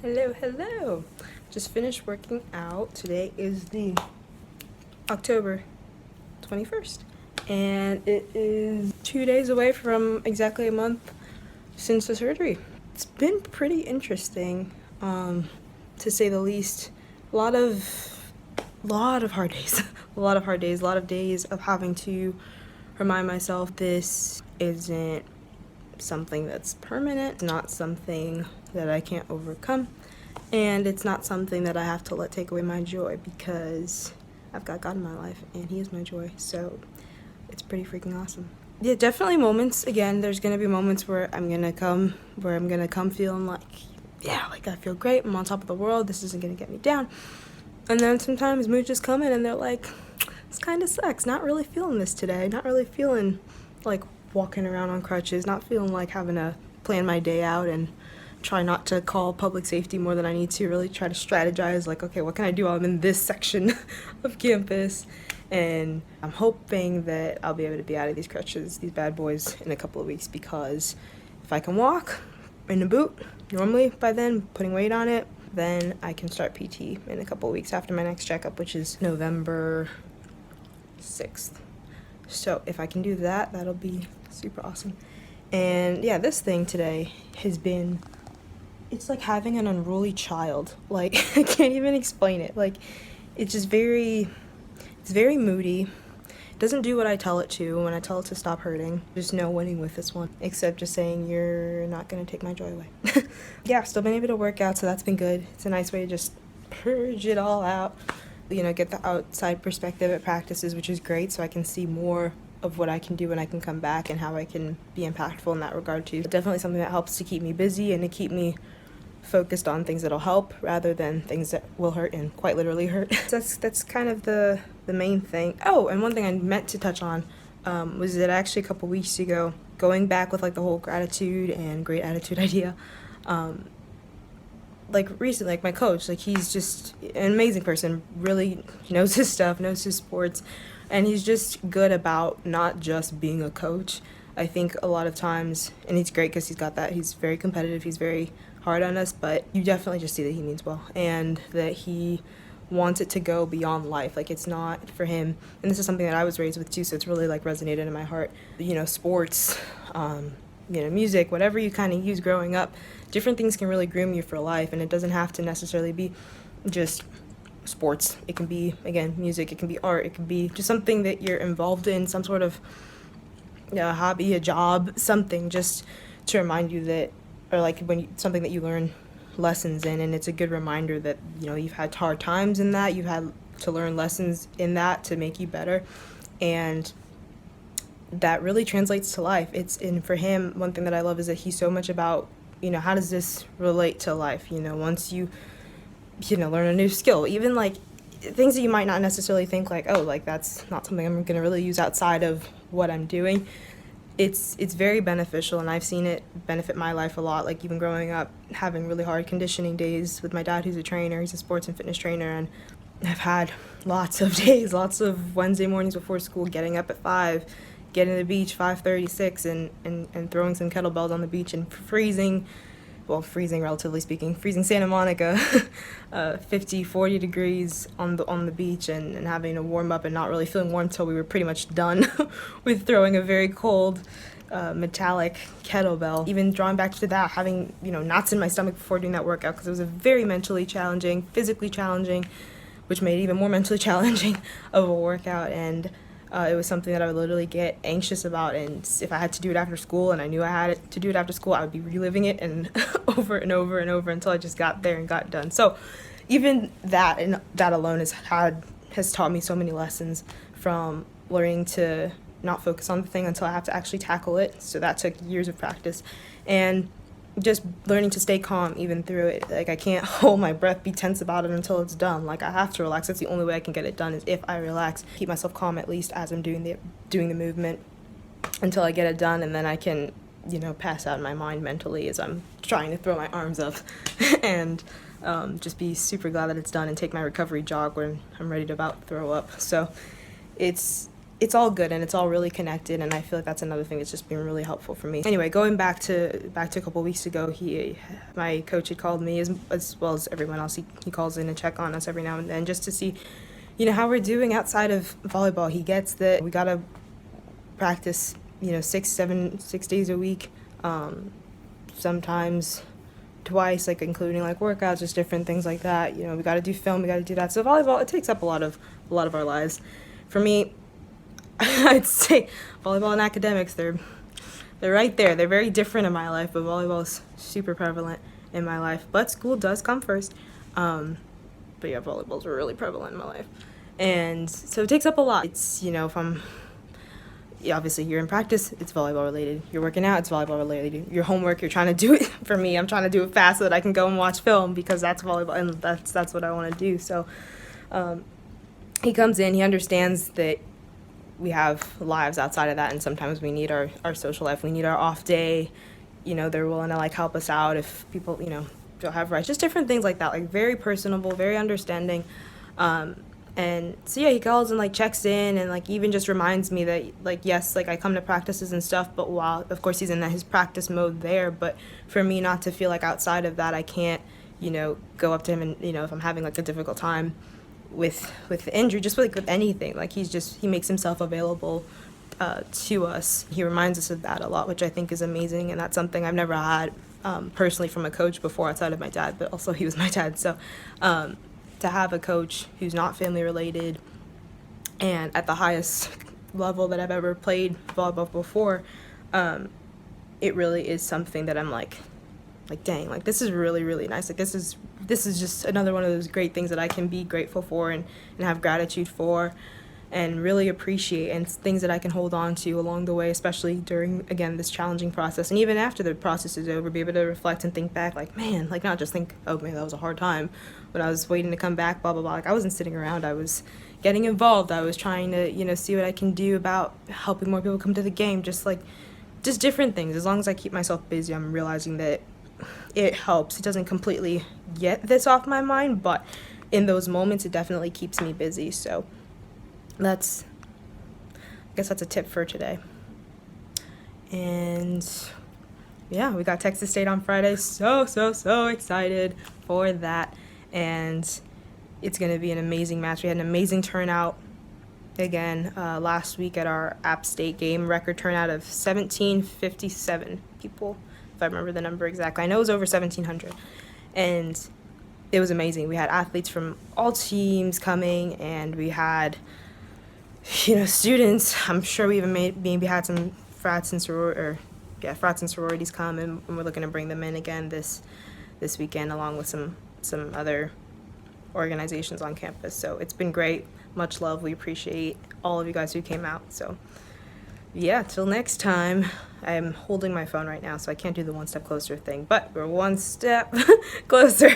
Hello, hello. Just finished working out. Today is the October 21st, and it is 2 days away from exactly a month since the surgery. It's been pretty interesting, to say the least. A lot of hard days. A lot of hard days. A lot of days of having to remind myself this isn't something that's permanent, not something that I can't overcome, and it's not something that I have to let take away my joy, because I've got God in my life and He is my joy. So it's pretty freaking awesome. Yeah, definitely moments. Again, there's gonna be moments where I'm gonna come feeling like, yeah, like I feel great, I'm on top of the world, this isn't gonna get me down. And then sometimes moods just come in and they're like, this kind of sucks, not really feeling this today, not really feeling like walking around on crutches, not feeling like having to plan my day out and try not to call public safety more than I need to, really try to strategize, like, okay, what can I do while I'm in this section of campus? And I'm hoping that I'll be able to be out of these crutches, these bad boys, in a couple of weeks, because if I can walk in a boot, normally by then, putting weight on it, then I can start PT in a couple of weeks after my next checkup, which is November 6th. So if I can do that, that'll be super awesome. And yeah, this thing today has been, it's like having an unruly child. Like, I can't even explain it. Like, it's just it's very moody. It doesn't do what I tell it to when I tell it to stop hurting. There's no winning with this one, except just saying, you're not gonna take my joy away. Yeah, I've still been able to work out, so that's been good. It's a nice way to just purge it all out. You know, get the outside perspective at practices, which is great, so I can see more of what I can do when I can come back and how I can be impactful in that regard too. Definitely something that helps to keep me busy and to keep me focused on things that'll help rather than things that will hurt, and quite literally hurt. That's kind of the main thing. Oh, and one thing I meant to touch on was that actually a couple weeks ago, going back with like the whole gratitude and great attitude idea, like recently, like my coach, like he's just an amazing person, really knows his stuff, knows his sports, and he's just good about not just being a coach. I think a lot of times, and he's great because he's got that, he's very competitive, he's very hard on us, but you definitely just see that he means well and that he wants it to go beyond life. Like, it's not for him, and this is something that I was raised with too, so it's really like resonated in my heart. You know, sports, music, whatever you kind of use growing up, different things can really groom you for life, and it doesn't have to necessarily be just sports. It can be, again, music, it can be art, it can be just something that you're involved in, some sort of hobby, a job, something just to remind you that, or like something that you learn lessons in, and it's a good reminder that, you've had hard times in that, you've had to learn lessons in that to make you better, and that really translates to life. And for him, one thing that I love is that he's so much about, how does this relate to life? Once you learn a new skill, even like things that you might not necessarily think like, oh, like that's not something I'm going to really use outside of what I'm doing. It's very beneficial, and I've seen it benefit my life a lot. Like, even growing up, having really hard conditioning days with my dad, who's a trainer, he's a sports and fitness trainer, and I've had lots of days, lots of Wednesday mornings before school, getting up at 5, getting to the beach 5:36, and throwing some kettlebells on the beach and freezing relatively speaking, freezing Santa Monica, 50, 40 degrees on the beach, and having to warm up and not really feeling warm until we were pretty much done with throwing a very cold metallic kettlebell. Even drawing back to that, having knots in my stomach before doing that workout, because it was a very mentally challenging, physically challenging, which made it even more mentally challenging of a workout. And it was something that I would literally get anxious about, and if I had to do it after school and I knew I had to do it after school, I would be reliving it and over and over and over until I just got there and got done. So even that, and that alone has taught me so many lessons, from learning to not focus on the thing until I have to actually tackle it. So that took years of practice, and just learning to stay calm even through it. Like, I can't hold my breath, be tense about it until it's done. Like, I have to relax. That's the only way I can get it done, is if I relax, keep myself calm at least as I'm doing the movement until I get it done, and then I can, pass out in my mind mentally as I'm trying to throw my arms up and just be super glad that it's done, and take my recovery jog when I'm ready to about throw up. So it's it's all good and it's all really connected, and I feel like that's another thing that's just been really helpful for me. Anyway, going back to a couple weeks ago, my coach had called me as well as everyone else. He calls in and check on us every now and then just to see, how we're doing outside of volleyball. He gets that we gotta practice, 6 days a week, sometimes twice, like including like workouts, just different things like that. We gotta do film, we gotta do that. So volleyball, it takes up a lot of our lives. For me, I'd say volleyball and academics, they're right there. They're very different in my life, but volleyball is super prevalent in my life. But school does come first. But yeah, volleyball's really prevalent in my life. And so it takes up a lot. It's, obviously you're in practice, it's volleyball related. You're working out, it's volleyball related. Your homework, you're trying to do it. For me, I'm trying to do it fast so that I can go and watch film because that's volleyball and that's what I want to do. So he comes in, he understands that we have lives outside of that, and sometimes we need our social life. We need our off day. They're willing to like help us out if people, don't have rights. Just different things like that. Like very personable, very understanding. And so yeah, he calls and like checks in and like even just reminds me that like yes, like I come to practices and stuff, but while of course he's in his practice mode there, but for me not to feel like outside of that I can't, go up to him and if I'm having like a difficult time with the injury, just like with anything, like he makes himself available to us. He reminds us of that a lot, which I think is amazing, and that's something I've never had personally from a coach before outside of my dad, but also he was my dad. So to have a coach who's not family related and at the highest level that I've ever played volleyball before, it really is something that I'm like dang, like this is really, really nice. Like this is just another one of those great things that I can be grateful for and have gratitude for and really appreciate, and things that I can hold on to along the way, especially during, again, this challenging process. And even after the process is over, be able to reflect and think back like, man, like not just think, oh man, that was a hard time when I was waiting to come back, blah, blah, blah. Like I wasn't sitting around, I was getting involved. I was trying to, see what I can do about helping more people come to the game, just different things. As long as I keep myself busy, I'm realizing that it helps. It doesn't completely get this off my mind, but in those moments, it definitely keeps me busy. So I guess that's a tip for today. And yeah, we got Texas State on Friday. So excited for that. And it's going to be an amazing match. We had an amazing turnout again last week at our App State game. Record turnout of 1,757 people, if I remember the number exactly. I know it was over 1,700. And it was amazing. We had athletes from all teams coming, and we had students. I'm sure we even maybe had some frats and sororities come, and we're looking to bring them in again this weekend, along with some other organizations on campus. So it's been great. Much love. We appreciate all of you guys who came out. So yeah, till next time. I'm holding my phone right now, so I can't do the one step closer thing, but we're one step closer.